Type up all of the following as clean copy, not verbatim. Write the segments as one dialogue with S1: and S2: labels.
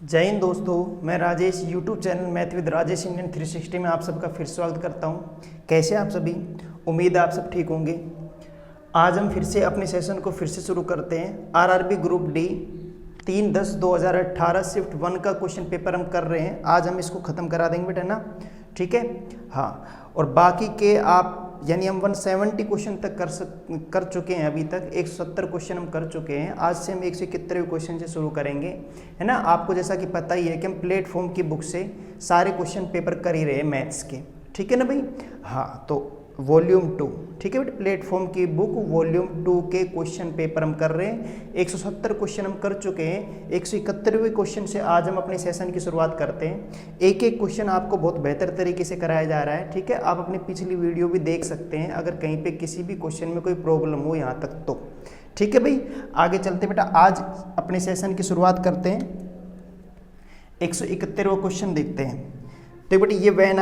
S1: जय हिंद दोस्तों, मैं Rajesh YouTube channel math with Rajesh Indian 360 में आप सबका फिर स्वागत करता हूं। कैसे आप सभी? उम्मीद है आप सब ठीक होंगे। आज हम फिर से अपने सेशन को फिर से शुरू करते हैं। आरआरबी ग्रुप डी 3/10/2018 शिफ्ट 1 का क्वेश्चन पेपर हम कर रहे हैं। आज हम इसको ख़त्म करा देंगे बेटा ना, ठीक है। हाँ, और बाकी के आप यानी हम 170 क्वेश्चन तक कर चुके हैं। अभी तक 170 क्वेश्चन हम कर चुके हैं। आज से हम 171वें क्वेश्चन से शुरू करेंगे, है ना। आपको जैसा कि पता ही है कि हम प्लेटफॉर्म की बुक से सारे क्वेश्चन पेपर कर ही रहे हैं मैथ्स के, ठीक है ना भाई। हाँ, तो वॉल्यूम 2, ठीक है बेटा, प्लेटफॉर्म की बुक वॉल्यूम 2 के क्वेश्चन पेपर हम कर रहे हैं। 170 क्वेश्चन हम कर चुके हैं। 171वें क्वेश्चन से आज हम अपने सेशन की शुरुआत करते हैं। एक एक क्वेश्चन आपको बहुत बेहतर तरीके से कराया जा रहा है, ठीक है। आप अपनी पिछली वीडियो भी देख सकते हैं अगर कहीं पे किसी भी क्वेश्चन में कोई प्रॉब्लम हो यहाँ तक तो, ठीक है भाई। आगे चलते बेटा, आज अपने सेशन की शुरुआत करते हैं। 171वां क्वेश्चन देखते हैं। तो बेटा ये वेन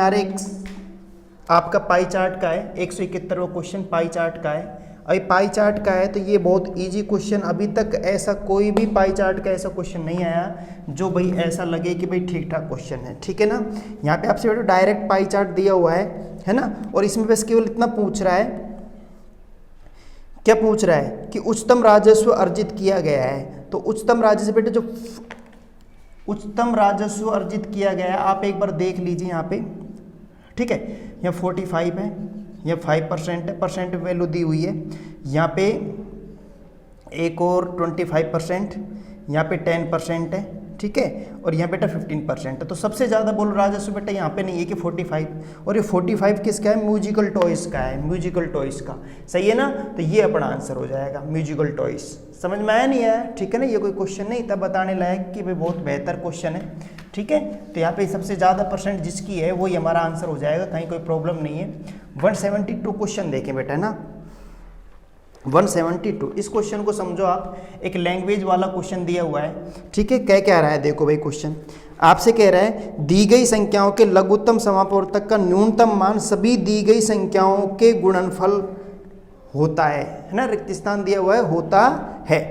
S1: आपका पाई चार्ट का है। 171वां क्वेश्चन पाई चार्ट का है। अभी पाई चार्ट का है तो ये बहुत इजी क्वेश्चन, अभी तक ऐसा कोई भी पाई चार्ट का ऐसा क्वेश्चन नहीं आया जो भाई ऐसा लगे कि भाई ठीक ठाक क्वेश्चन है, ठीक है ना। यहाँ पे आपसे बेटा डायरेक्ट पाई चार्ट दिया हुआ है ना। और इसमें बस केवल इतना पूछ रहा है, क्या पूछ रहा है कि उच्चतम राजस्व अर्जित किया गया है। तो उच्चतम राजस्व बेटा, जो उच्चतम राजस्व अर्जित किया गया है आप एक बार देख लीजिए यहाँ पे, ठीक है। यहाँ 45 है, यहाँ 5% है, परसेंट वैल्यू दी हुई है। यहाँ पे एक और 25%, यहाँ पे 10% है, ठीक है। और यहाँ बेटा 15% है। तो सबसे ज़्यादा बोलो राजस्व बेटा यहाँ पे नहीं है कि 45, और ये 45 किसका है? म्यूजिकल टॉयज़ का है, म्यूजिकल टॉयज़ का, सही है ना। तो ये अपना आंसर हो जाएगा म्यूजिकल टॉयज़। समझ में आया नहीं आया? ठीक है ना। ये कोई क्वेश्चन नहीं था बताने लायक कि भाई बहुत बेहतर क्वेश्चन है, ठीक है। तो यहाँ पे सबसे ज़्यादा परसेंट जिसकी है वही हमारा आंसर हो जाएगा, कहीं कोई प्रॉब्लम नहीं है। 172 क्वेश्चन देखें बेटा ना, 172। इस क्वेश्चन को समझो आप, एक लैंग्वेज वाला क्वेश्चन दिया हुआ है, ठीक है। क्या रहा है देखो भाई, क्वेश्चन आपसे कह रहा है दी गई संख्याओं के लघुत्तम समापवर्तक का न्यूनतम मान सभी दी गई संख्याओं के गुणनफल होता है ना। रिक्त स्थान दिया हुआ है, होता है।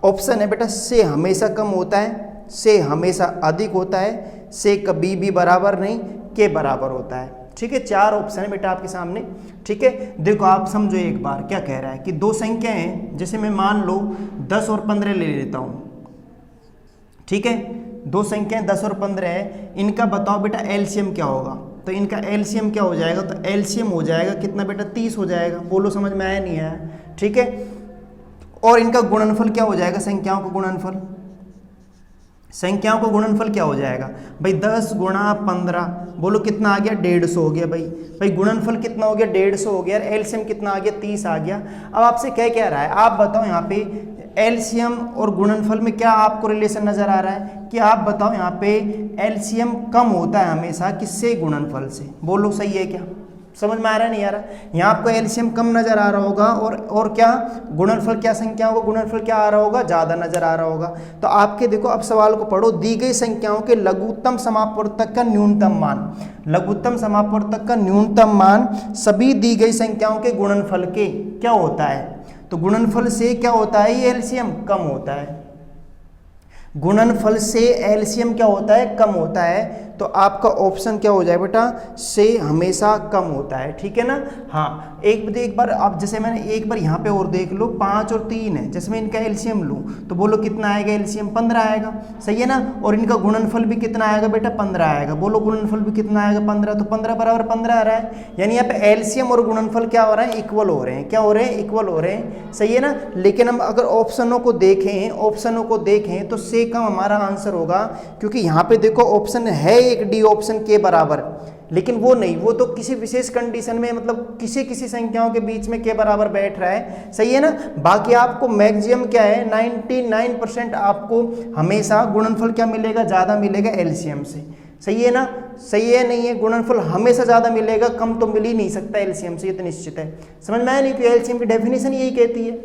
S1: ऑप्शन है बेटा, से हमेशा कम होता है, से हमेशा अधिक होता है, से कभी भी बराबर नहीं, के बराबर होता है, ठीक है। 4 ऑप्शन है बेटा आपके सामने, ठीक है। देखो आप समझो एक बार, क्या कह रहा है कि दो संख्या हैं, जैसे मैं मान लो 10 और 15 ले लेता हूँ, ठीक है। दो संख्याएं 10 और 15 है, इनका बताओ बेटा एलसीएम क्या होगा। तो इनका एलसीएम क्या हो जाएगा? तो एलसीएम हो जाएगा कितना बेटा? 30 हो जाएगा। बोलो समझ में आया नहीं आया? ठीक है। और इनका गुणनफल क्या हो जाएगा? संख्याओं का गुणनफल, संख्याओं का गुणनफल क्या हो जाएगा भाई? 10 गुणा 15, बोलो कितना आ गया? 150 हो गया भाई गुणनफल कितना हो गया? 150 हो गया। एलसीएम कितना आ गया? 30 आ गया। अब आपसे क्या रहा है, आप बताओ यहाँ पे एलसीएम और गुणनफल में क्या आपको रिलेशन नजर आ रहा है? कि आप बताओ यहाँ पे एलसीएम कम होता है हमेशा किससे? गुणनफल से। बोलो सही है क्या? समझ में आ रहा है नहीं आ रहा? यहाँ आपको एलसीएम कम नजर आ रहा होगा, और क्या गुणनफल, क्या संख्याओं का गुणनफल क्या आ रहा होगा? ज़्यादा नजर आ रहा होगा। तो आपके देखो अब सवाल को पढ़ो, दी गई संख्याओं के लघुत्तम समापवर्तक का न्यूनतम मान, लघुत्तम समापवर्तक का न्यूनतम मान सभी दी गई संख्याओं के गुणनफल के क्या होता है? तो गुणनफल से क्या होता है? ये एलसीएम कम होता है। गुणनफल से एलसीएम क्या होता है? कम होता है। तो आपका ऑप्शन क्या हो जाए बेटा? से हमेशा कम होता है, ठीक है ना। हाँ, एक बार आप, जैसे मैंने एक बार यहाँ पे और देख लो, 5 और 3 है, जैसे मैं इनका एलसीएम लूँ तो बोलो कितना आएगा? एलसीएम 15 आएगा, सही है ना। और इनका गुणनफल भी कितना आएगा बेटा? 15 आएगा। बोलो गुणनफल भी कितना आएगा? 15। तो 15 बराबर 15 आ रहा है, यानी यहाँ पे एलसीएम और गुणनफल क्या हो रहा है? इक्वल हो रहे हैं। क्या हो रहे हैं? इक्वल हो रहे हैं, सही है ना। लेकिन हम अगर ऑप्शनों को देखें तो से कम हमारा आंसर होगा, क्योंकि यहाँ पे देखो ऑप्शन है एक डी ऑप्शन के बराबर, लेकिन वो नहीं, वो तो किसी विशेष कंडीशन में, मतलब किसी संख्याओं के बीच में के बराबर बैठ रहा है, सही है ना। बाकी आपको मैक्सिमम क्या है? 99% आपको हमेशा गुणनफल क्या मिलेगा? ज़्यादा मिलेगा एलसीएम से, सही है ना। सही है नहीं है? गुणनफल हमेशा ज़्यादा मिलेगा, कम तो मिल ही नहीं सकता एलसीएम से, ये तो निश्चित है। समझ में आया नहीं? कि एलसीएम की डेफिनेशन यही कहती है।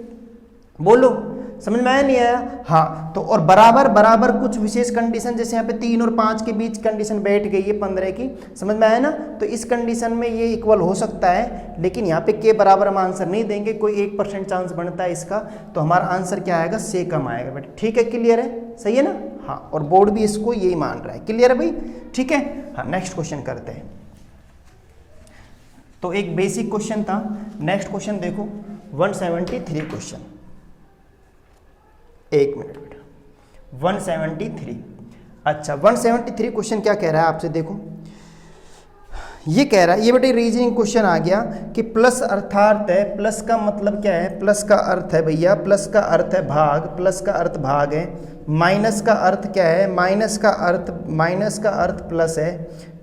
S1: बोलो समझ में आया नहीं आया? हाँ, तो और बराबर कुछ विशेष कंडीशन, जैसे यहाँ पे 3 और 5 के बीच कंडीशन बैठ गई है 15 की, समझ में आया ना। तो इस कंडीशन में ये इक्वल हो सकता है, लेकिन यहाँ पे के बराबर हम आंसर नहीं देंगे, कोई 1% चांस बनता है इसका। तो हमारा आंसर क्या आएगा? से कम आएगा बेटा, ठीक है। क्लियर है? सही है ना। हाँ, और बोर्ड भी इसको यही मान रहा है। क्लियर है भाई? ठीक है, हाँ नेक्स्ट क्वेश्चन करते हैं। तो एक बेसिक क्वेश्चन था। नेक्स्ट क्वेश्चन देखो 173 क्वेश्चन, एक मिनट बेटा, 173। अच्छा 173 क्वेश्चन क्या कह रहा है आपसे, देखो ये कह रहा है, ये बेटे रीजनिंग क्वेश्चन आ गया कि प्लस अर्थात है, प्लस का मतलब क्या है, प्लस का अर्थ है भैया, प्लस का अर्थ है भाग, प्लस का अर्थ भाग है, माइनस का अर्थ क्या है, माइनस का अर्थ प्लस है,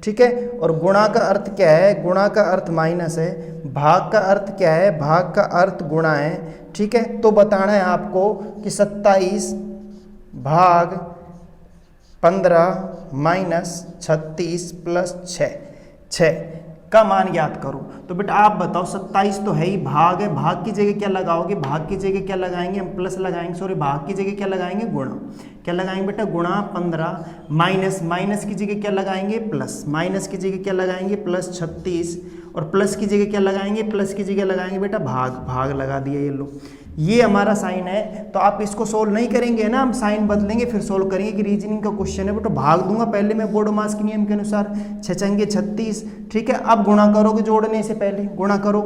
S1: ठीक है, और गुणा का अर्थ क्या है, गुणा का अर्थ माइनस है, भाग का अर्थ क्या है, भाग का अर्थ गुणा है, ठीक है। तो बताना है आपको कि 27 भाग 15 माइनस 36 प्लस 6 का मान ज्ञात करो। तो बेटा आप बताओ, 27 तो है ही, भाग है, भाग की जगह क्या लगाओगे, भाग की जगह क्या लगाएंगे हम, प्लस लगाएंगे, सॉरी भाग की जगह क्या लगाएंगे, गुणा, क्या लगाएंगे बेटा, गुणा 15 माइनस की जगह क्या लगाएंगे, प्लस, माइनस की जगह क्या लगाएंगे, प्लस 36, और प्लस की जगह क्या लगाएंगे, प्लस की जगह लगाएंगे बेटा भाग लगा दिया। ये लो, ये हमारा साइन है। तो आप इसको सोल्व नहीं करेंगे ना, हम साइन बदलेंगे फिर सोल्व करेंगे कि रीजनिंग का क्वेश्चन है, तो भाग दूंगा पहले मैं बोडोमास के नियम के अनुसार, 6 छंगे 36, ठीक है। अब गुणा करोगे जोड़ने से पहले, गुणा करो,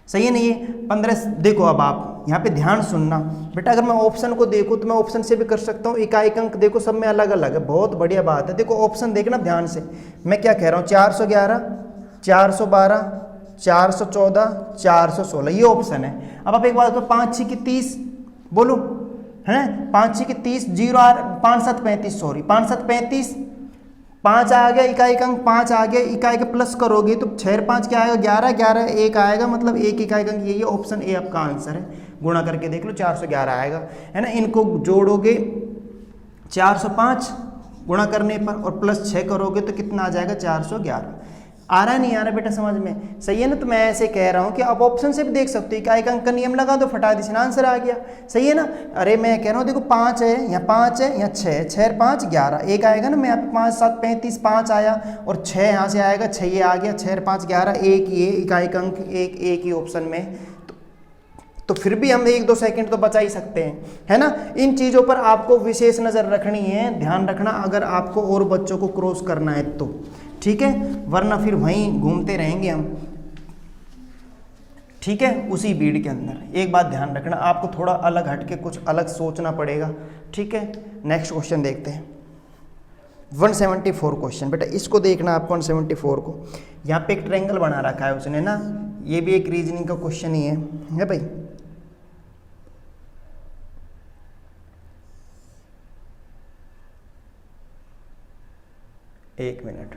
S1: सही है नहीं है, 15। देखो अब आप यहाँ पे ध्यान सुनना बेटा, अगर मैं ऑप्शन को देखूँ तो मैं ऑप्शन से भी कर सकता हूँ, इकाई अंक देखो सब में अलग अलग है, बहुत बढ़िया बात है। देखो ऑप्शन देखना ध्यान से, मैं क्या कह रहा हूँ, 411, 412, 414, 416, ये ऑप्शन है। अब आप एक बात बताओ, 5 6 की 30 बोलो, है 5 6 की 30, 0 5 7 35, सॉरी 5 7 35, 5 आ गया इकाई अंक, 5 आ गया इकाई का, प्लस करोगे तो 6 5 क्या आएगा, 11 11 1 आएगा, मतलब एक इकाई अंक, ये ऑप्शन ए आपका आंसर है। गुणा करके देख लो, 411 आएगा, है ना। इनको जोड़ोगे 405 गुणा करने पर, और प्लस 6 करोगे तो कितना आ जाएगा, 411। आ रहा है नहीं आ रहा बेटा समझ में, सही है ना। तो मैं ऐसे कह रहा हूँ कि आप ऑप्शन से भी देख सकते हो, इकाई अंक का नियम लगा दो, फटा दिशा आंसर आ गया, सही है ना। अरे मैं कह रहा हूँ देखो 5 है, यहाँ 5 है, यहाँ 6 है, 6 5 11, एक आएगा ना, मैं यहाँ पे 5 7 35, 5 आया और 6 यहाँ से आएगा, 6 ये आ गया, 6 5 11, एक ये इकाई अंक, एक ही ऑप्शन में। तो फिर भी हम 1-2 सेकंड तो बचा ही सकते हैं, है ना। इन चीज़ों पर आपको विशेष नज़र रखनी है, ध्यान रखना, अगर आपको और बच्चों को क्रॉस करना है तो, ठीक है, वरना फिर वहीं घूमते रहेंगे हम, ठीक है, उसी भीड़ के अंदर। एक बात ध्यान रखना, आपको थोड़ा अलग हटके कुछ अलग सोचना पड़ेगा, ठीक है। नेक्स्ट क्वेश्चन देखते हैं, 174 क्वेश्चन। बेटा इसको देखना आप, 174 को, यहाँ पे एक ट्रायंगल बना रखा है उसने ना, ये भी एक रीजनिंग का क्वेश्चन ही है भाई। एक मिनट,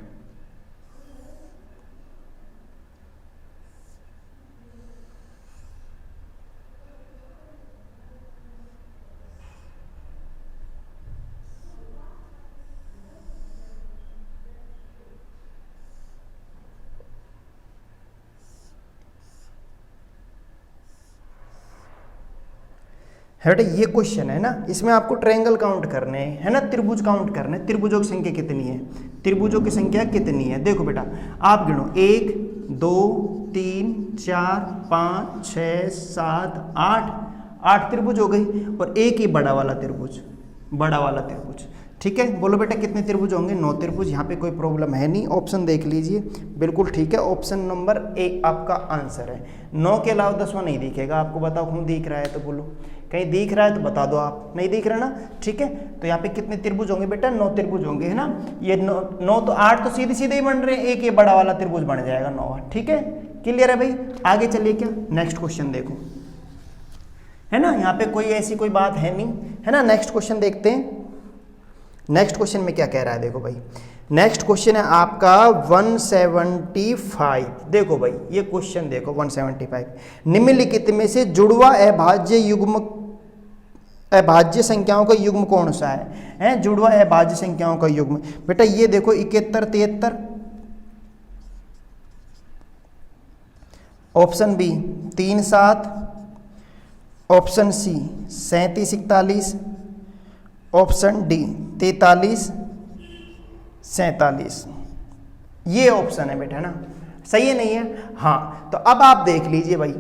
S1: है बेटा ये क्वेश्चन है ना, इसमें आपको ट्रायंगल काउंट करने हैं, है ना, त्रिभुज काउंट करने, त्रिभुजों की संख्या कितनी है, त्रिभुजों की संख्या कितनी है। देखो बेटा आप गिनो, 1 2 3 4 5 6 7 8 त्रिभुज हो गई, और एक ही बड़ा वाला त्रिभुज, ठीक है। बोलो बेटा कितने त्रिभुज होंगे, 9 त्रिभुज। यहाँ पे कोई प्रॉब्लम है नहीं, ऑप्शन देख लीजिए, बिल्कुल ठीक है, ऑप्शन नंबर ए आपका आंसर है। 9 के अलावा 10वां नहीं दिखेगा आपको, बताओ कौन दिख रहा है, तो बोलो कहीं दिख रहा है तो बता दो, आप नहीं दिख रहा ना, ठीक है। तो यहाँ पे कितने त्रिभुज होंगे बेटा, 9 त्रिभुज होंगे, है ना। ये 9 तो 8 तो सीधे सीधे ही बन रहे हैं, एक ये बड़ा वाला त्रिभुज बन जाएगा 9, ठीक है। क्लियर है भाई, आगे चलिए, क्या नेक्स्ट क्वेश्चन देखो, है ना, यहाँ पे कोई ऐसी कोई बात है नहीं, है ना। नेक्स्ट क्वेश्चन देखते हैं, नेक्स्ट क्वेश्चन में क्या कह रहा है, देखो भाई नेक्स्ट क्वेश्चन है आपका 175। देखो भाई ये क्वेश्चन देखो 175, निम्नलिखित में से जुड़वा अभाज्य संख्याओं का युग्म कौन सा है, जुड़वा अभाज्य संख्याओं का युग्म। बेटा ये देखो 71 73, option B 3 7, option C 37 41, option D 43 47, ये ऑप्शन है बेटा ना, सही है नहीं है। हाँ तो अब आप देख लीजिए भाई,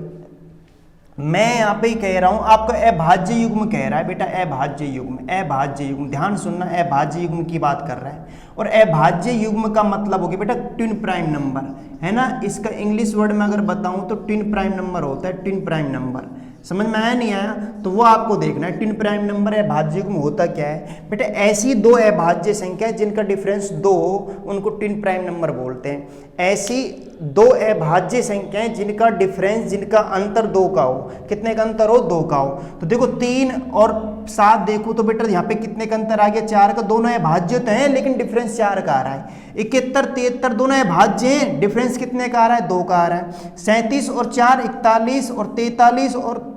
S1: मैं यहाँ पे ही कह रहा हूँ आपको अभाज्य युग्म कह रहा है बेटा, अभाज्य युग्म, अभाज्य युग्म, ध्यान सुनना, अभाज्य युग्म की बात कर रहा है। और अभाज्य युग्म का मतलब हो गया बेटा ट्विन प्राइम नंबर, है ना। इसका इंग्लिश वर्ड में अगर बताऊं तो ट्विन प्राइम नंबर होता है, ट्विन प्राइम नंबर। समझ में आया नहीं आया, तो वो आपको देखना है। ट्विन प्राइम नंबर अभाज्य युग्म होता क्या है बेटा, ऐसी दो अभाज्य संख्या जिनका डिफरेंस 2 हो उनको ट्विन प्राइम नंबर बोलते हैं। ऐसी दो अभाज्य संख्याएं जिनका डिफरेंस, जिनका अंतर 2 का हो, कितने का अंतर हो, 2 का हो। तो देखो 3 और 7 देखो तो बेटा यहाँ पे कितने का अंतर आ गया, 4 का। दोनों अभाज्य तो हैं लेकिन डिफरेंस 4 का आ रहा है। 71, 73 दोनों अभाज्य हैं, डिफरेंस कितने का आ रहा है, 2 का आ रहा है। 37 और 4 41 और 43 और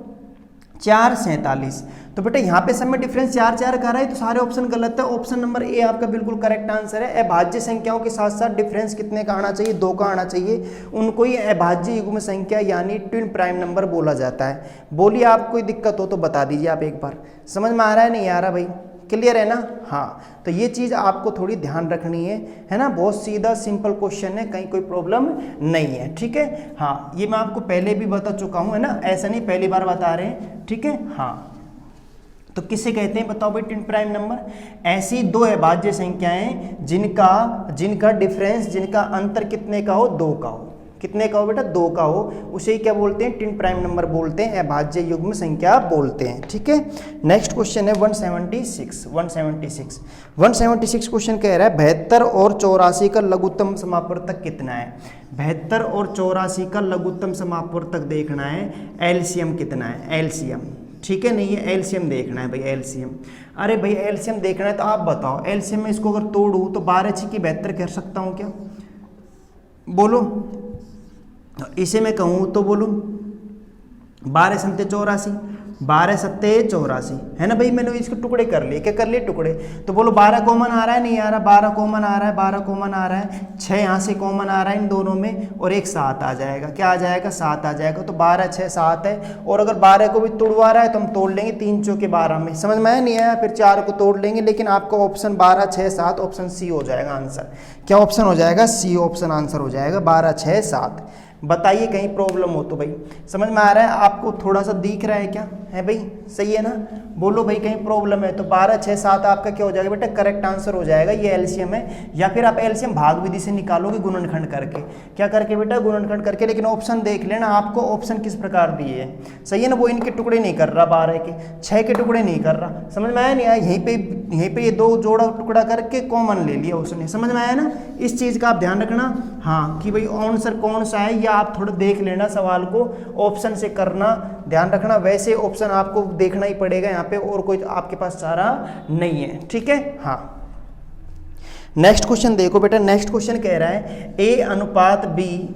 S1: 4 47। तो बेटा यहाँ पे सब में डिफरेंस 4 4 का रहा है, तो सारे ऑप्शन गलत है। ऑप्शन नंबर ए आपका बिल्कुल करेक्ट आंसर है। अभाज्य संख्याओं के साथ साथ डिफरेंस कितने का आना चाहिए, 2 का आना चाहिए, उनको ही अभाज्य युग्म संख्या यानी ट्विन प्राइम नंबर बोला जाता है। बोलिए आप कोई दिक्कत हो तो बता दीजिए आप एक बार। समझ में आ रहा है नहीं आ रहा भाई, क्लियर है ना। हाँ, तो ये चीज़ आपको थोड़ी ध्यान रखनी है ना। बहुत सीधा सिंपल क्वेश्चन है, कहीं कोई प्रॉब्लम नहीं है, ठीक है। हाँ, ये मैं आपको पहले भी बता चुका हूँ, है ना, ऐसा नहीं पहली बार बता रहे हैं, ठीक है। हाँ, तो किसे कहते हैं बताओ भाई ट्विन प्राइम नंबर, ऐसी दो अभाज्य संख्याएं जिनका डिफरेंस, जिनका अंतर कितने का हो, 2 का हो। कितने का हो बेटा, 2 का हो, उसे क्या बोलते हैं, ट्विन प्राइम नंबर बोलते हैं, अभाज्य युग्म संख्या बोलते हैं, ठीक है। नेक्स्ट क्वेश्चन है 176 क्वेश्चन कह रहा है 72 और 84 का लघुत्तम समापवर्तक कितना है। 72 और 84 का लघुत्तम समापवर्तक देखना है, एलसीएम कितना है, एलसीएम, ठीक है। नहीं है, एलसीएम देखना है भाई, एलसीएम। अरे भाई एलसीएम देखना है तो आप बताओ, एलसीएम में इसको अगर तोड़ूं तो 12 6 की 72 कह सकता हूं क्या, बोलो। इसे मैं कहूँ तो बोलूँ 12 सत्ते 84, 12 सत्ते 84, है ना भाई। मैंने इसके टुकड़े कर लिए, क्या कर लिए, टुकड़े। तो बोलो 12 कॉमन आ रहा है, नहीं आ रहा, 12 कॉमन आ रहा है, 12 कॉमन आ रहा है, 6 यहाँ से कॉमन आ रहा है इन दोनों में, और एक 7 आ जाएगा। क्या आ जाएगा, 7 आ जाएगा। तो 12 6 7 है। और अगर 12 को भी तोड़वा रहा है तो हम तोड़ लेंगे 3 चौके 12 में। समझ में आया नहीं आया, फिर 4 को तोड़ लेंगे। लेकिन आपका ऑप्शन 12 6 7 ऑप्शन सी हो जाएगा आंसर। क्या ऑप्शन हो जाएगा, सी ऑप्शन आंसर हो जाएगा, 12 6 7। बताइए कहीं प्रॉब्लम हो तो भाई। समझ में आ रहा है आपको, थोड़ा सा दिख रहा है क्या, है भाई, सही है ना। बोलो भाई कहीं प्रॉब्लम है तो 12 6 7 आपका क्या हो जाएगा बेटा, करेक्ट आंसर हो जाएगा। ये एलसीएम है, या फिर आप एलसीएम भाग विधि से निकालोगे, गुणनखंड करके। क्या करके बेटा, गुणनखंड करके। लेकिन ऑप्शन देख लेना, आपको ऑप्शन किस प्रकार दिए हैं, सही है ना। वो इनके टुकड़े नहीं कर रहा, 12 के 6 के टुकड़े नहीं कर रहा। समझ में आया नहीं आया, यहीं पे ये 2 जोड़ा टुकड़ा करके कॉमन ले लिया उसने। समझ में आया ना, इस चीज़ का आप ध्यान रखना। हाँ, कि भाई आंसर कौन सा है, या आप थोड़ा देख लेना सवाल को, ऑप्शन से करना, ध्यान रखना। वैसे ऑप्शन आपको देखना ही पड़ेगा यहाँ पे, और कोई आपके पास चारा नहीं है, ठीक है। हाँ, नेक्स्ट क्वेश्चन देखो बेटा। नेक्स्ट क्वेश्चन कह रहा है ए अनुपात बी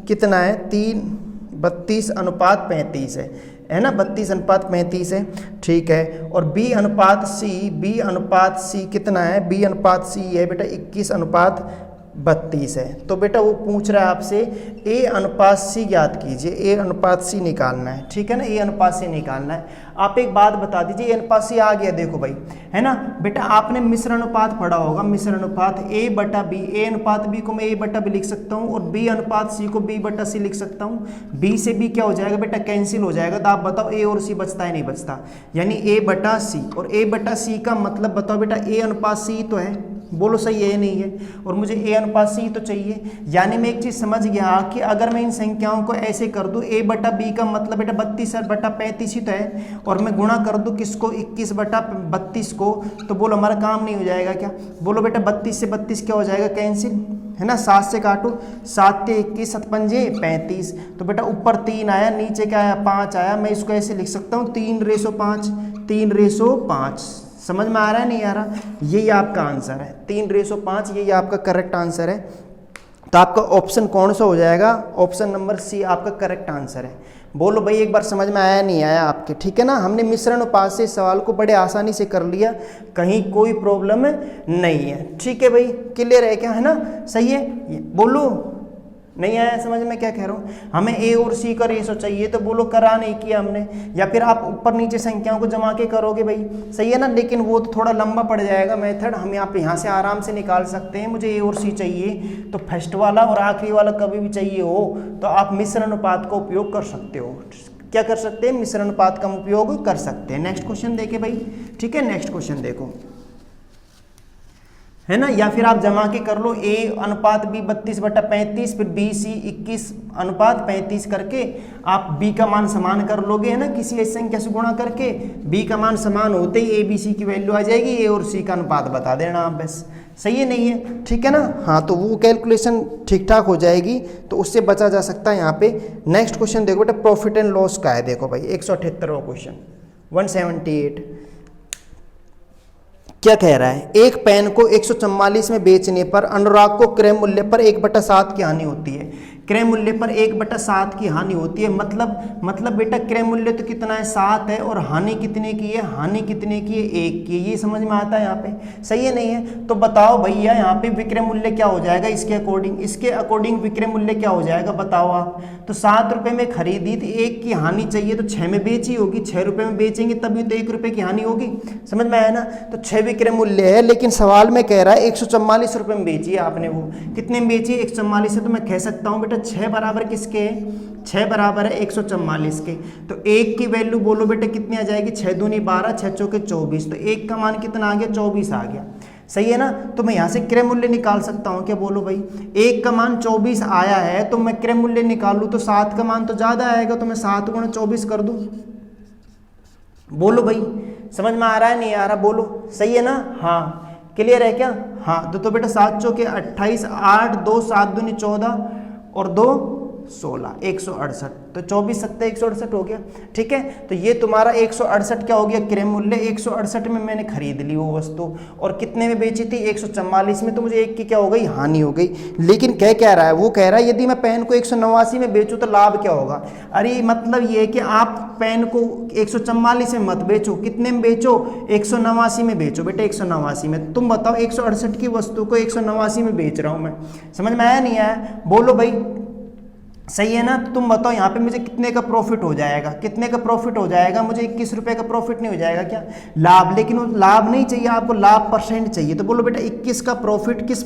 S1: कितना है, 32 अनुपात 35 है ना, 32 अनुपात 35 है, ठीक है। और बी अनुपात सी कितना है, बी अनुपात सी है बेटा 21 अनुपात 32 है। तो बेटा वो पूछ रहा है आपसे ए अनुपात सी ज्ञात कीजिए, ए अनुपात सी निकालना है, ठीक है ना, ए अनुपात सी निकालना है। आप एक बात बता दीजिए, ए अनुपात सी आ गया, देखो भाई, है ना बेटा। आपने मिश्र अनुपात पढ़ा होगा, मिश्र अनुपात ए बटा बी, ए अनुपात बी को मैं ए बटा बी लिख सकता हूँ, और बी अनुपात सी को बी बटा सी लिख सकता हूँ। बी से बी क्या हो जाएगा बेटा, कैंसिल हो जाएगा। तो आप बताओ ए और सी बचता है, नहीं बचता, यानी ए बटा सी। और ए बटा सी का मतलब बताओ बेटा, ए अनुपात सी तो है, बोलो सही है नहीं है, और मुझे ए अनुपात सी तो चाहिए। यानी मैं एक चीज़ समझ गया कि अगर मैं इन संख्याओं को ऐसे कर दूं, ए बटा बी का मतलब बेटा 32 बटा 35 ही तो है, और मैं गुणा कर दूं किसको, 21 बटा 32 को, तो बोलो हमारा काम नहीं हो जाएगा क्या। बोलो बेटा 32 से 32 क्या हो जाएगा, कैंसिल, है ना। 7 से काटो, 7 के 21 7 पंजे 35। तो बेटा ऊपर 3 आया, नीचे क्या आया, 5 आया। मैं इसको ऐसे लिख सकता हूँ 3/5, 3/5। समझ में आ रहा है नहीं आ रहा, यही आपका आंसर है, 3/5, यही आपका करेक्ट आंसर है। तो आपका ऑप्शन कौन सा हो जाएगा, ऑप्शन नंबर सी आपका करेक्ट आंसर है। बोलो भाई एक बार समझ में आया नहीं आया आपके, ठीक है ना। हमने मिश्रण अनुपात से सवाल को बड़े आसानी से कर लिया, कहीं कोई प्रॉब्लम नहीं है, ठीक है भाई, क्लियर है क्या, है ना, सही है। बोलो नहीं आया समझ में क्या कह रहा हूँ। हमें ए और सी का रेशो चाहिए, तो बोलो करा नहीं किया हमने, या फिर आप ऊपर नीचे संख्याओं को जमा के करोगे भाई, सही है ना। लेकिन वो तो थोड़ा लंबा पड़ जाएगा मेथड, हम यहाँ से आराम से निकाल सकते हैं। मुझे ए और सी चाहिए, तो फर्स्ट वाला और आखिरी वाला कभी भी चाहिए हो तो आप मिश्र अनुपात का उपयोग कर सकते हो, क्या कर सकते हैं, मिश्रण अनुपात का उपयोग कर सकते हैं। नेक्स्ट क्वेश्चन देखे भाई, ठीक है, नेक्स्ट क्वेश्चन देखो, है ना, या फिर आप जमा के कर लो, a अनुपात b 32/35, फिर b c 21/35 करके आप b का मान समान कर लोगे, है ना, किसी ऐसी संख्या से गुणा करके b का मान समान होते ही a b c की वैल्यू आ जाएगी, a और c का अनुपात बता देना आप बस, सही है नहीं है, ठीक है ना। हाँ, तो वो कैलकुलेशन ठीक ठाक हो जाएगी, तो उससे बचा जा सकता है यहाँ पे। नेक्स्ट क्वेश्चन देखो बेटा, प्रॉफिट एंड लॉस का है, देखो भाई 178वां क्वेश्चन 178 क्या कह रहा है, एक पेन को 144 में बेचने पर अनुराग को क्रय मूल्य पर 1/7 की हानि होती है। क्रय मूल्य पर 1/7 की हानि होती है, मतलब बेटा क्रय मूल्य तो कितना है, 7 है, और हानि कितने की है, हानि कितने की है, 1 की। ये समझ में आता है यहाँ पे, सही है नहीं है। तो बताओ भैया यहाँ पे विक्रय मूल्य क्या हो जाएगा, इसके अकॉर्डिंग विक्रय मूल्य क्या हो जाएगा, बताओ आप। तो 7 रुपये में खरीदी थी, 1 की हानि चाहिए तो 6 में बेची होगी, 6 रुपये में बेचेंगे तभी तो 1 रुपये की हानि होगी, समझ में आया ना। तो 6 विक्रय मूल्य है, लेकिन सवाल में कह रहा है 144 रुपये में बेची है आपने, वो कितने में बेची है, 144 है। तो मैं कह सकता हूँ बेटा 6 बराबर किसके है, 6 बराबर है 144 के। तो 1 की वैल्यू बोलो बेटा कितनी आ जाएगी, 6 दूनी 12, 6 चौके 24, तो 1 का मान कितना आ गया, 24 आ गया, सही है ना। तो मैं यहाँ से क्रय मूल्य निकाल सकता हूँ, क्या बोलो भाई, 1 का मान 24 आया है, तो मैं क्रय मूल्य निकालूँ तो 7 का मान तो ज़्यादा आएगा, तो मैं 7 गुणा 24 कर दूँ, बोलो भाई, समझ में आ रहा है नहीं आ रहा, बोलो, सही है ना। हाँ, क्लियर है क्या, हाँ। तो बेटा 7 चौके 28, 8 2 7 दूनी 14 और 2 16, 168, तो 24 7 168 हो गया, ठीक है। तो ये तुम्हारा 168 क्या हो गया, क्रय मूल्य। 168 में मैंने खरीद ली वो वस्तु, और कितने में बेची थी, 144 में, तो मुझे 1 की क्या हो गई, हानि हो गई। लेकिन कह रहा है, वो कह रहा है यदि मैं पेन को 189 में बेचूं तो लाभ क्या होगा। अरे मतलब ये है कि आप पेन को 144 में मत बेचो, कितने में बेचो, 189 में बेचो बेटा, 189 में। तुम बताओ 168 की वस्तु को 189 में बेच रहा हूं मैं, समझ में आया नहीं आया, बोलो भाई, सही है ना। तुम बताओ यहाँ पे मुझे कितने का प्रॉफिट हो जाएगा, कितने का प्रॉफिट हो जाएगा, मुझे 21 रुपये का प्रॉफिट नहीं हो जाएगा क्या, लाभ। लेकिन वो लाभ नहीं चाहिए आपको, लाभ परसेंट चाहिए। तो बोलो बेटा 21 का प्रॉफिट किस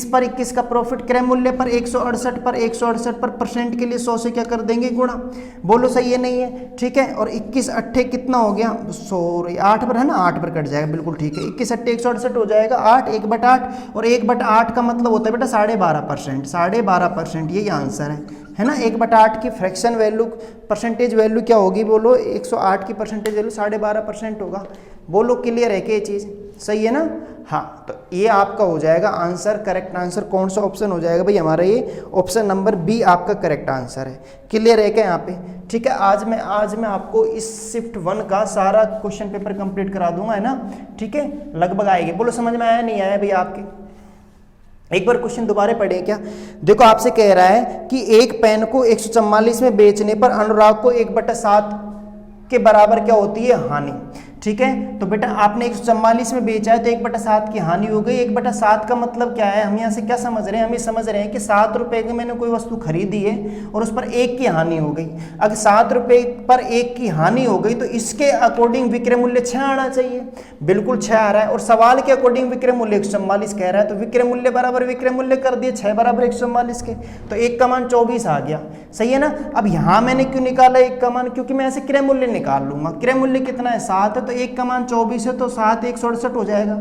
S1: पर 21 का प्रॉफिट, क्रय मूल्य पर 168 पर परसेंट के लिए 100 से क्या कर देंगे, गुणा। बोलो सही है नहीं है, ठीक है। और 21 अट्ठे कितना हो गया, सॉरी 8 पर है ना, 8 पर कट जाएगा, बिल्कुल ठीक है। 21 अट्ठे 168 हो जाएगा, 8 1/8, और 1/8 का मतलब होता है बेटा 12.5%, 12.5%, यही आंसर है ना। 1/8 की फ्रैक्शन वैल्यू, परसेंटेज वैल्यू क्या होगी, बोलो 108 की परसेंटेज वैल्यू 12.5% होगा। बोलो क्लियर है कि ये चीज़ सही है ना। हाँ, तो ये आपका हो जाएगा आंसर, करेक्ट आंसर कौन सा ऑप्शन हो जाएगा भाई, हमारा ये ऑप्शन नंबर बी आपका करेक्ट आंसर है। क्लियर है क्या यहाँ पे, ठीक है। आज मैं आपको इस शिफ्ट 1 का सारा क्वेश्चन पेपर कंप्लीट करा दूंगा, है ना, ठीक है, लगभग आएगी। बोलो समझ में आया नहीं आया भैया आपके, एक बार क्वेश्चन दोबारा पढ़े क्या। देखो आपसे कह रहा है कि एक पेन को 144 में बेचने पर अनुराग को 1/7 के बराबर क्या होती है, हानि, ठीक है। तो बेटा आपने 144 में बेचा है तो 1/7 की हानि हो गई। 1/7 का मतलब क्या है, हम यहाँ से क्या समझ रहे हैं, हम ये समझ रहे हैं कि 7 रुपये की मैंने कोई वस्तु खरीदी है और उस पर 1 की हानि हो गई। अगर 7 रुपये पर 1 की हानि हो गई तो इसके अकॉर्डिंग विक्रय मूल्य 6 आना चाहिए, बिल्कुल 6 आ रहा है। और सवाल के अकॉर्डिंग विक्रय मूल्य 144 कह रहा है, तो विक्रय मूल्य बराबर विक्रय मूल्य कर दिए, 6 बराबर 144 के, तो 1 का मान 24 आ गया, सही है ना। अब यहाँ मैंने क्यों निकाला 1 का मान, क्योंकि मैं ऐसे क्रय मूल्य निकाल लूंगा। क्रय मूल्य कितना है, 7 है, तो 1 का मान 24 है, तो 7 168 हो जाएगा।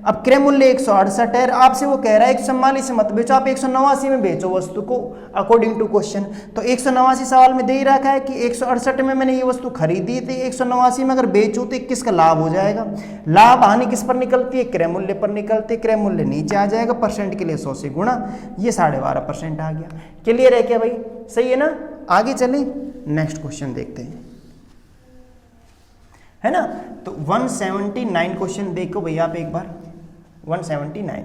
S1: अब क्रय मूल्य 168 है, आपसे वो कह रहा है 144 से मत बेचो, आप 189 में बेचो वस्तु को अकॉर्डिंग टू क्वेश्चन। तो 189 सवाल में दे ही रखा है कि 168 में मैंने ये वस्तु खरीदी थी, 189 में अगर बेचूं तो 21 का लाभ हो जाएगा। लाभ हानि किस पर निकलती है, क्रय मूल्य पर निकलती है। क्रय मूल्य नीचे आ जाएगा, परसेंट के लिए 100 से गुणा, ये 12.5% आ गया। क्लियर है क्या भाई, सही है ना। आगे चले, नेक्स्ट क्वेश्चन देखते हैं, है ना। तो 179 क्वेश्चन देखो भैया आप एक बार, 179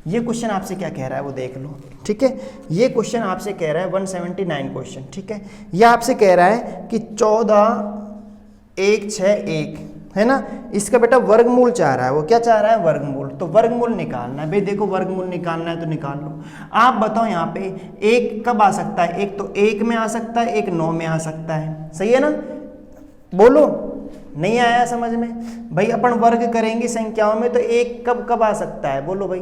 S1: ये क्वेश्चन आपसे क्या कह रहा है वो देख लो, ठीक है। ये क्वेश्चन आपसे कह रहा है 179 क्वेश्चन, ठीक है। ये आपसे कह रहा है कि 14,161 है ना, इसका बेटा वर्गमूल चाह रहा है, वो क्या चाह रहा है, वर्गमूल। तो वर्गमूल निकालना है भाई, देखो वर्गमूल निकालना है तो निकाल लो। आप बताओ यहाँ पे 1 कब आ सकता है, एक तो 1 में आ सकता है, एक 9 में आ सकता है, सही है ना। बोलो नहीं आया समझ में भाई, अपन वर्ग करेंगे संख्याओं में तो 1 कब कब आ सकता है, बोलो भाई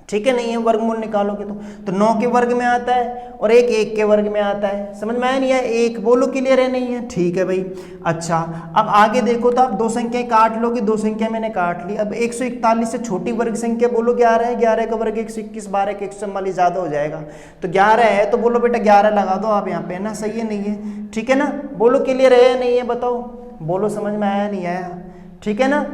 S1: ठीक है, नहीं है वर्गमूल निकालोगे तो 9 के वर्ग में आता है और 1 के वर्ग में आता है। समझ में आया नहीं है? 1 बोलो, क्लियर है नहीं है? ठीक है भाई। अच्छा, अब आगे देखो तो आप दो संख्याएं काट लोगे, दो संख्या मैंने काट ली। अब 141 से छोटी वर्ग संख्या बोलो 11 है, 11 का वर्ग 121, 12 के 144 ज्यादा हो जाएगा, तो 11 है, तो बोलो बेटा 11 लगा दो आप यहाँ पे ना, सही है नहीं है? ठीक है ना, बोलो क्लियर है या नहीं है, बताओ, बोलो समझ में आया नहीं आया? ठीक है ना,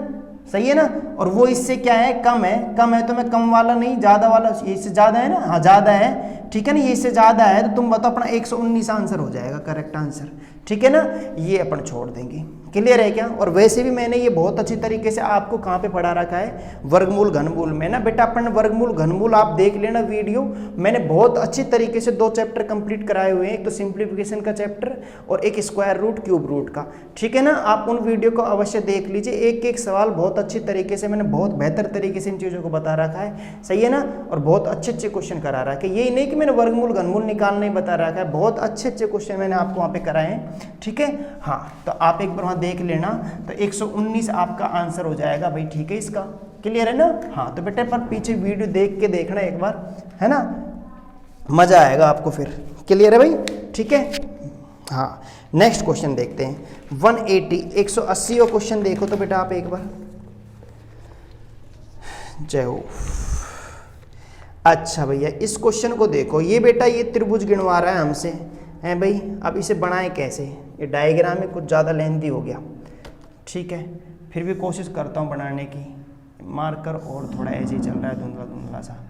S1: सही है ना। और वो इससे क्या है, कम है, कम है तो मैं कम वाला नहीं, ज्यादा वाला, इससे ज्यादा है ना, हाँ ज्यादा है, ठीक है ना, ये इससे ज्यादा है तो तुम बताओ, अपना 119 आंसर हो जाएगा करेक्ट आंसर। ठीक है ना, ये अपन छोड़ देंगे, क्लियर है क्या? और वैसे भी मैंने ये बहुत अच्छी तरीके से आपको कहाँ पे पढ़ा रखा है, वर्गमूल घनमूल में ना बेटा। अपन वर्गमूल घनमूल आप देख लेना वीडियो, मैंने बहुत अच्छी तरीके से 2 चैप्टर कंप्लीट कराए हुए हैं, एक तो सिंप्लीफिकेशन का चैप्टर और एक स्क्वायर रूट क्यूब रूट का। ठीक है ना, आप उन वीडियो को अवश्य देख लीजिए, एक एक सवाल बहुत अच्छी तरीके से मैंने बहुत बेहतर तरीके से इन चीज़ों को बता रखा है, सही है ना। और बहुत अच्छे अच्छे क्वेश्चन करा रखा है, यही नहीं कि मैंने वर्गमूल घनमूल निकालना ही बता रखा है, बहुत अच्छे अच्छे क्वेश्चन मैंने आपको वहाँ पे कराए हैं। ठीक है, हाँ, तो आप एक बार वहाँ देख लेना, तो 119 आपका आंसर हो जाएगा भाई। ठीक है, इसका क्लियर है ना? हाँ, तो बेटे पर पीछे वीडियो देख के देखना एक बार, है ना, मजा आएगा आपको फिर। क्लियर है भाई? ठीक है, हाँ, नेक्स्ट क्वेश्चन देखते हैं। 180 का क्वेश्चन देखो तो बेटा आप एक बार, जय हो। अच्छा भैया, इस क्वेश्चन को देखो, ये बेटा ये त्रिभुज गिनवा रहा है हमसे, है भाई। अब इसे बनाएं कैसे, ये डायग्राम में कुछ ज़्यादा लेंथी हो गया, ठीक है, फिर भी कोशिश करता हूँ बनाने की। मार्कर और थोड़ा ऐसे ही चल रहा है, धुंधला धुंधला सा।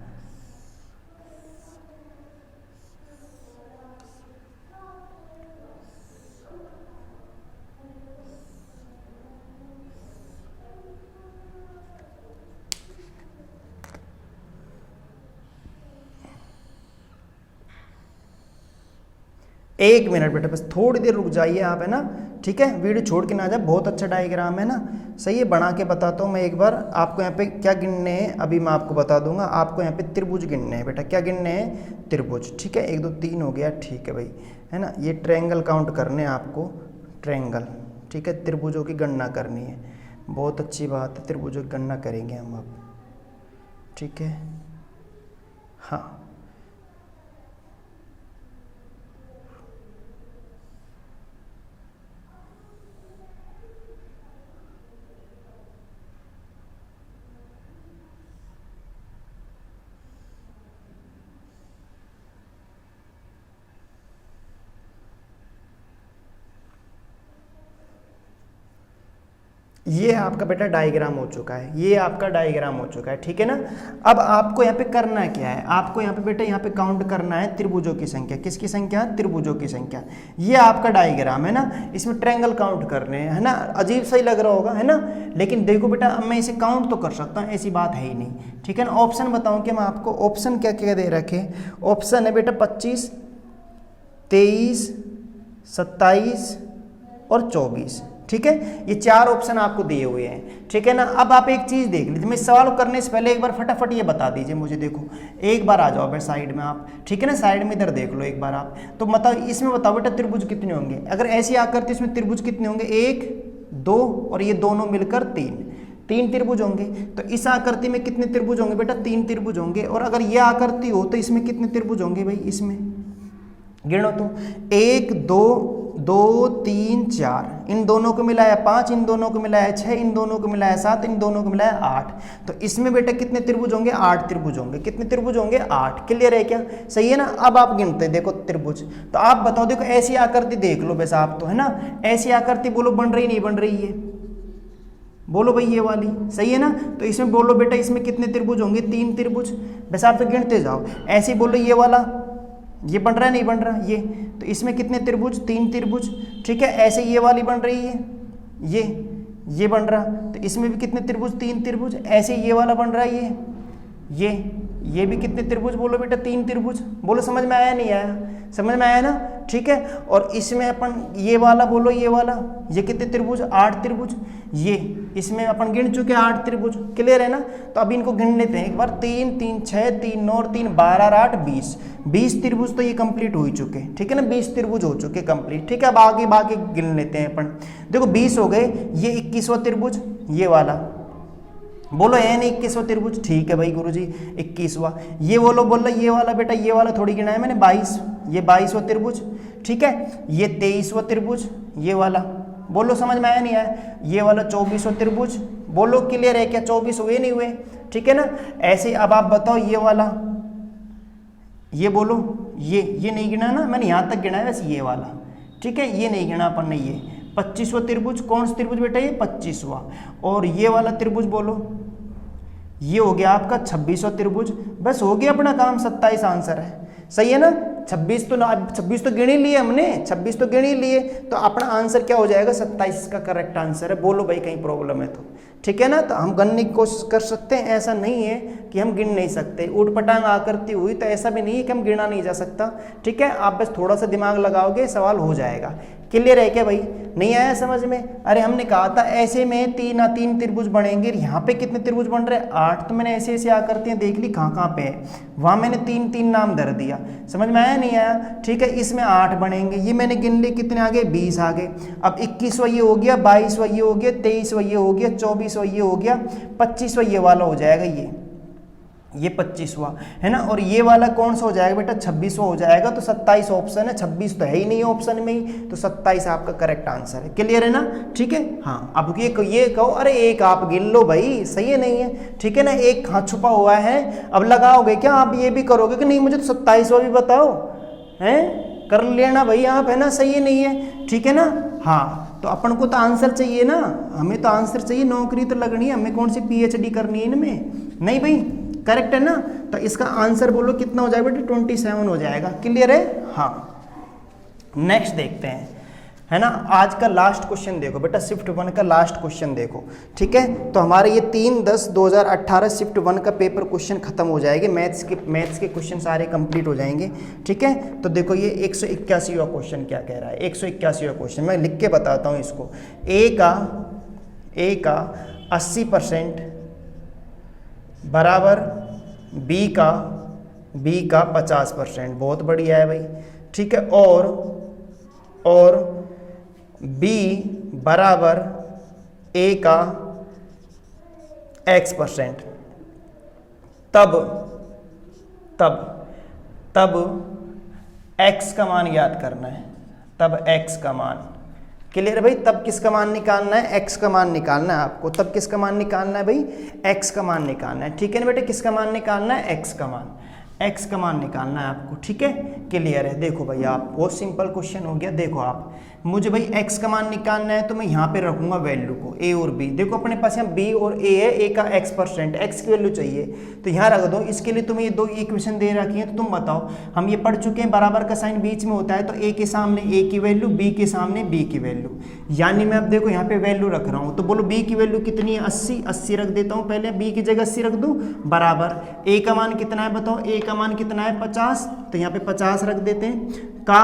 S1: एक मिनट बेटा, बस थोड़ी देर रुक जाइए आप, है ना। ठीक है, वीडियो छोड़ के ना जाए, बहुत अच्छा डायग्राम है ना, सही है। बना के बताता हूँ मैं एक बार आपको। यहाँ पे क्या गिनने हैं अभी मैं आपको बता दूंगा। आपको यहाँ पे त्रिभुज गिनने हैं बेटा, क्या गिनने हैं, त्रिभुज। ठीक है, 1 2 3 हो गया, ठीक है भाई, है ना। ये ट्रायंगल काउंट करने हैं आपको, ट्रायंगल, ठीक है। त्रिभुजों की गणना करनी है, बहुत अच्छी बात है, त्रिभुजों की गणना करेंगे हम अब, ठीक है। हाँ, ये आपका बेटा डायग्राम हो चुका है, ये आपका डायग्राम हो चुका है, ठीक है ना। अब आपको यहाँ पे करना क्या है, आपको यहाँ पे बेटा यहाँ पे काउंट करना है त्रिभुजों की संख्या। किसकी संख्या? त्रिभुजों की संख्या। ये आपका डायग्राम है ना, इसमें ट्रायंगल काउंट करने हैं, है ना। अजीब सा ही लग रहा होगा, है ना, लेकिन देखो बेटा अब मैं इसे काउंट तो कर सकता हूँ, ऐसी बात है ही नहीं, ठीक है ना। ऑप्शन बताऊँ कि मैं आपको, ऑप्शन क्या क्या दे रखे, ऑप्शन है बेटा 25, 23, 27 और 24, ठीक है। ये 4 ऑप्शन आपको दिए हुए हैं, ठीक है ना। अब आप एक चीज देख लीजिए, मैं सवाल करने से पहले एक बार फटाफट ये बता दीजिए मुझे। देखो एक बार आ जाओ बेटा साइड में आप, ठीक है ना, साइड में इधर देख लो एक बार आप, तो मतलब इसमें बताओ बेटा त्रिभुज कितने होंगे। अगर ऐसी आकृति इसमें त्रिभुज कितने होंगे, 1 2 और ये दोनों मिलकर 3 त्रिभुज होंगे। तो इस आकृति में कितने त्रिभुज होंगे बेटा, 3 त्रिभुज होंगे। और अगर ये आकृति हो तो इसमें कितने त्रिभुज होंगे भाई, इसमें गिनो तो 1 2 2 3 4, इन दोनों को मिलाया 5, इन दोनों को मिलाया 6, इन दोनों को मिलाया 7, इन दोनों को मिलाया 8। तो इसमें बेटा कितने त्रिभुज होंगे, 8 त्रिभुज होंगे। कितने त्रिभुज होंगे, 8। क्लियर है क्या, सही है ना। अब आप गिनते देखो त्रिभुज, तो आप बताओ, देखो ऐसी आकृति देख लो वैसे आप तो, है ना। ऐसी आकृति बोलो बन रही नहीं बन रही है, बोलो भाई ये वाली, सही है ना। तो इसमें बोलो बेटा इसमें कितने त्रिभुज होंगे, 3 त्रिभुज। वैसे आप तो गिनते जाओ, ऐसे बोलो ये वाला, ये बन रहा है नहीं बन रहा ये, तो इसमें कितने त्रिभुज, 3 त्रिभुज, ठीक है। ऐसे ये वाली बन रही है, ये बन रहा, तो इसमें भी कितने त्रिभुज, 3 त्रिभुज। ऐसे ये वाला बन रहा है, ये भी कितने त्रिभुज, बोलो बेटा 3 त्रिभुज। बोलो समझ में आया नहीं आया, समझ में आया ना, ठीक है। और इसमें अपन ये वाला, बोलो ये वाला, ये कितने त्रिभुज, 8 त्रिभुज। ये इसमें अपन गिन चुके 8 त्रिभुज, क्लियर है ना। तो अब इनको गिन लेते हैं एक बार, 3 3 6 3 9 और 3 12 और 8 20 त्रिभुज तो ये कंप्लीट हो ही चुके, ठीक है ना। 20 त्रिभुज हो चुके कंप्लीट, ठीक है। अब आगे बाकी गिन लेते हैं अपन। देखो 20 हो गए, ये 21वां त्रिभुज, ये वाला, बोलो एन 21वां त्रिभुज, ठीक है भाई गुरुजी 21वां। ये बोलो ये वाला बेटा, ये वाला थोड़ी गिना है मैंने 22, ये 22वां त्रिभुज, ठीक है। ये 23वां त्रिभुज, ये वाला, बोलो समझ में आया नहीं आया। ये वाला 24वां त्रिभुज, बोलो क्लियर है क्या, 24 हुए नहीं हुए, ठीक है ना। ऐसे अब आप बताओ ये वाला, ये बोलो ये नहीं गिना ना मैंने, यहाँ तक गिना है वैसे ये वाला, ठीक है। ये नहीं गिना अपन ने। ये 25वां त्रिभुज, कौन सा त्रिभुज बेटा, ये 25वां। और ये वाला त्रिभुज बोलो, ये हो गया आपका 26वां त्रिभुज। बस हो गया अपना काम, 27 आंसर है, सही है ना। 26 तो गिन ही लिए हमने, 26 तो गिन ही लिए, तो अपना आंसर क्या हो जाएगा, 27 का करेक्ट आंसर है। बोलो भाई कहीं प्रॉब्लम है तो, ठीक है ना। तो हम गिनने की कोशिश कर सकते हैं, ऐसा नहीं है कि हम गिन नहीं सकते। ऊट पटांग आकृति हुई तो ऐसा भी नहीं है कि हम गिना नहीं जा सकता, ठीक है। आप बस थोड़ा सा दिमाग लगाओगे सवाल हो जाएगा। क्लियर है क्या भाई, नहीं आया समझ में। अरे हमने कहा था ऐसे में 3 त्रिभुज बनेंगे, यहाँ पे कितने त्रिभुज बन रहे हैं, 8। तो मैंने ऐसे ऐसे आकृतियां देख ली कहाँ पे है, वहां मैंने 3 नाम धर दिया, समझ में आया नहीं आया, ठीक है। इसमें 8 बनेंगे, ये मैंने गिन ली, कितने आ गए, 20 आ गए। अब 21वां ये हो गया, 22वां ये हो गया, 23वां ये हो गया, 24वां ये हो गया, 25वां ये वाला हो जाएगा, ये 25वां है ना। और ये वाला कौन सा हो जाएगा बेटा, 26वां हो जाएगा। तो 27 ऑप्शन है, 26 तो है ही नहीं ऑप्शन में ही, तो 27 आपका करेक्ट आंसर है। क्लियर है ना, ठीक है। हाँ अब ये कहो, अरे एक आप गिन लो भाई, सही है नहीं है, ठीक है ना। एक कहाँ छुपा हुआ है, अब लगाओगे क्या आप, ये भी करोगे कि नहीं मुझे तो 27वां भी बताओ, है कर लेना भाई आप, है ना, सही है नहीं है, ठीक है ना। हाँ तो अपन को तो आंसर चाहिए ना, हमें तो आंसर चाहिए, नौकरी तो लगनी है, हमें कौन सी PhD करनी है इनमें, नहीं भाई, करेक्ट है ना। तो इसका आंसर बोलो कितना हो जाएगा बेटा, 27 हो जाएगा। क्लियर है, हाँ। नेक्स्ट देखते हैं, है ना। आज का लास्ट क्वेश्चन देखो बेटा, शिफ्ट 1 का लास्ट क्वेश्चन देखो, ठीक है। तो हमारे ये 3/10/2018 शिफ्ट 1 का पेपर क्वेश्चन खत्म हो जाएंगे, मैथ्स के क्वेश्चन सारे कंप्लीट हो जाएंगे, ठीक है। तो देखो ये 181वां क्वेश्चन क्या कह रहा है, 181वां क्वेश्चन मैं लिख के बताता हूँ इसको। ए का 80% बराबर बी का 50%, बहुत बढ़िया है भाई, ठीक है। और बी बराबर ए का X%, तब X का मान याद करना है, तब X का मान। क्लियर है भाई, तब किसका मान निकालना है, X का मान निकालना है आपको। तब किसका मान निकालना है भाई, X का मान निकालना है, ठीक है ना बेटे। किसका मान निकालना है, X का मान निकालना है आपको, ठीक है। क्लियर है, देखो भाई आप, बहुत सिंपल क्वेश्चन हो गया। देखो आप, मुझे भाई X का मान निकालना है तो मैं यहाँ पे रखूंगा वैल्यू को A और B। देखो अपने पास यहाँ B और A है, A का X% X की वैल्यू चाहिए तो यहाँ रख दो। इसके लिए तुम्हें ये 2 इक्वेशन दे रखी है, तो तुम बताओ, हम ये पढ़ चुके हैं, बराबर का साइन बीच में होता है, तो A के सामने A की वैल्यू, B के सामने B की वैल्यू। यानी मैं अब देखो यहाँ पे वैल्यू रख रहा हूँ, तो बोलो B की वैल्यू कितनी है, 80 रख देता हूँ पहले, B की जगह 80 रख दूँ, बराबर A का मान कितना है बताओ, A का मान कितना है 50, तो यहाँ पे 50 रख देते हैं, का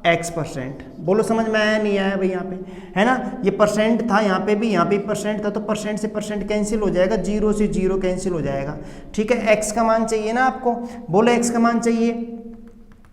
S1: X%। बोलो समझ में आया नहीं आया भाई, यहाँ पे है ना, ये परसेंट था, यहाँ पे भी परसेंट था, तो परसेंट से परसेंट कैंसिल हो जाएगा, 0 से 0 कैंसिल हो जाएगा, ठीक है। X का मान चाहिए ना आपको, बोलो X का मान चाहिए,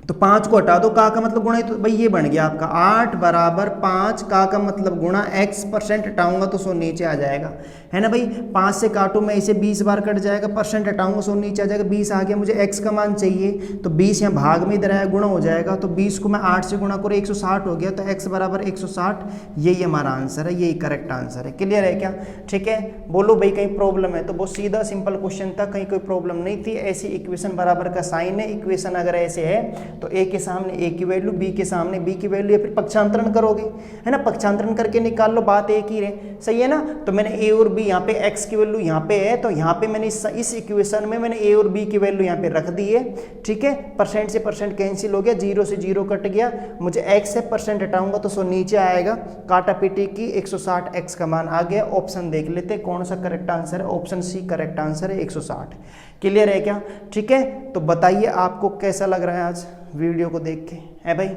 S1: तो 5 को हटा दो, का मतलब गुणा, तो भाई ये बन गया आपका 8 बराबर 5, का मतलब गुणा, X% हटाऊंगा तो 100 नीचे आ जाएगा, है ना भाई। 5 से काटू मैं इसे 20 बार कट जाएगा, परसेंट हटाऊंगा 100 नीचे आ जाएगा, 20 आ गया। मुझे X का मान चाहिए, तो 20 यहाँ भाग में इधर आया, गुणा हो जाएगा, तो 20 को मैं 8 से गुणा करूँ 160 हो गया, तो X बराबर 160, यही हमारा आंसर है, यही करेक्ट आंसर है। क्लियर है क्या, ठीक है। बोलो भाई कहीं प्रॉब्लम है, तो बहुत सीधा सिंपल क्वेश्चन था, कहीं कोई प्रॉब्लम नहीं थी। ऐसी इक्वेशन बराबर का साइन है, इक्वेशन अगर ऐसे है तो A के सामने A की वैल्यू, B के सामने B की वैल्यू, या फिर पक्षांतरण करोगे, है ना, पक्षांतरण करके निकाल लो, बात एक ही रहे, सही है ना। तो मैंने A और B यहाँ पे, X की वैल्यू यहाँ पे है, तो यहाँ पे मैंने इस इक्वेशन में मैंने A और B की वैल्यू यहाँ पे रख दी है, ठीक है। परसेंट से परसेंट कैंसिल हो गया, 0 से 0 कट गया, मुझे X से परसेंट हटाऊंगा तो 100 नीचे आएगा, काटा पीटी की 160, X का मान आ गया। ऑप्शन देख लेते कौन सा करेक्ट आंसर है, ऑप्शन सी करेक्ट आंसर है, 160। क्लियर है क्या, ठीक है। तो बताइए आपको कैसा लग रहा है आज वीडियो को देख के, है भाई,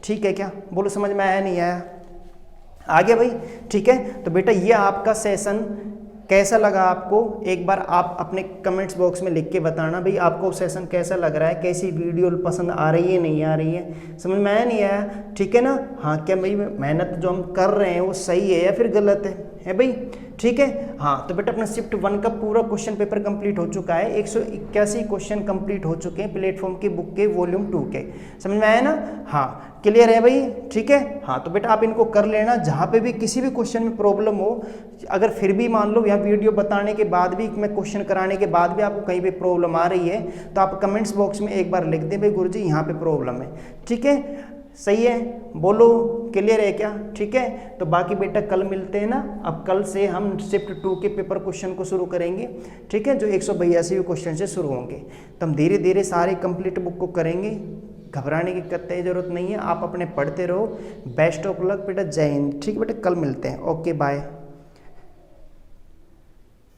S1: ठीक है क्या, बोलो समझ में आया नहीं आया, आ गया भाई, ठीक है। तो बेटा ये आपका सेशन कैसा लगा आपको, एक बार आप अपने कमेंट्स बॉक्स में लिख के बताना भाई, आपको सेशन कैसा लग रहा है, कैसी वीडियो पसंद आ रही है, नहीं आ रही है, समझ में आया नहीं आया, ठीक है ना। हाँ, क्या भाई मेहनत जो हम कर रहे हैं वो सही है या फिर गलत है भाई, ठीक है। हाँ, तो बेटा अपना शिफ्ट 1 का पूरा क्वेश्चन पेपर कंप्लीट हो चुका है। 181 क्वेश्चन कंप्लीट हो चुके हैं प्लेटफॉर्म की बुक के वॉल्यूम 2 के। समझ में आया ना? हाँ, क्लियर है भाई? ठीक है। हाँ, तो बेटा आप इनको कर लेना। जहाँ पे भी किसी भी क्वेश्चन में प्रॉब्लम हो, अगर फिर भी मान लो यहाँ वीडियो बताने के बाद भी, मैं क्वेश्चन कराने के बाद भी आपको कहीं पे प्रॉब्लम आ रही है, तो आप कमेंट्स बॉक्स में एक बार लिख दें भाई गुरुजी यहाँ पे प्रॉब्लम है। ठीक है, सही है, बोलो क्लियर है क्या? ठीक है, तो बाकी बेटा कल मिलते हैं ना। अब कल से हम शिफ्ट 2 के पेपर क्वेश्चन को शुरू करेंगे। ठीक है, जो 182 क्वेश्चन से शुरू होंगे। तो हम धीरे धीरे सारे कंप्लीट बुक को करेंगे, घबराने की कतई जरूरत नहीं है। आप अपने पढ़ते रहो। बेस्ट ऑफ लक बेटा, जय हिंद। ठीक है बेटा, कल मिलते हैं। Okay bye.